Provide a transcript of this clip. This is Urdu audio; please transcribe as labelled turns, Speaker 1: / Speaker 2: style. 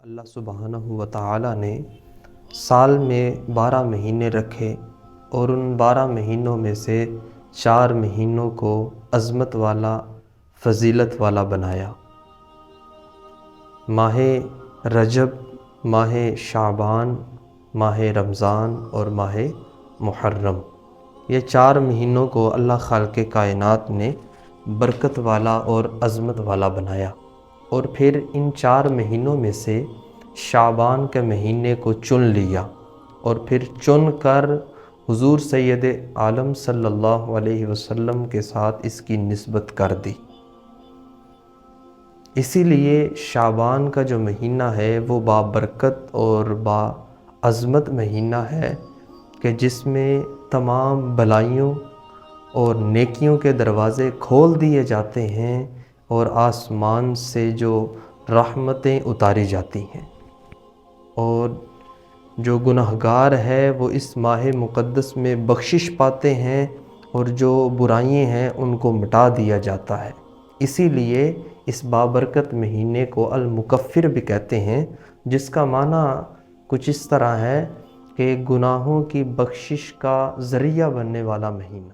Speaker 1: اللہ سبحانہ و تعالی نے سال میں 12 مہینے رکھے اور ان 12 مہینوں میں سے 4 مہینوں کو عظمت والا فضیلت والا بنایا۔ ماہ رجب، ماہ شعبان، ماہ رمضان اور ماہ محرم، یہ 4 مہینوں کو اللہ خالق کائنات نے برکت والا اور عظمت والا بنایا، اور پھر ان 4 مہینوں میں سے شعبان کے مہینے کو چن لیا اور پھر چن کر حضور سید عالم صلی اللہ علیہ وسلم کے ساتھ اس کی نسبت کر دی۔ اسی لیے شعبان کا جو مہینہ ہے وہ بابرکت اور باعظمت مہینہ ہے کہ جس میں تمام بھلائیوں اور نیکیوں کے دروازے کھول دیے جاتے ہیں اور آسمان سے جو رحمتیں اتاری جاتی ہیں، اور جو گناہگار ہے وہ اس ماہ مقدس میں بخشش پاتے ہیں، اور جو برائیاں ہیں ان کو مٹا دیا جاتا ہے۔ اسی لیے اس بابرکت مہینے کو المکفر بھی کہتے ہیں، جس کا معنی کچھ اس طرح ہے کہ گناہوں کی بخشش کا ذریعہ بننے والا مہینہ۔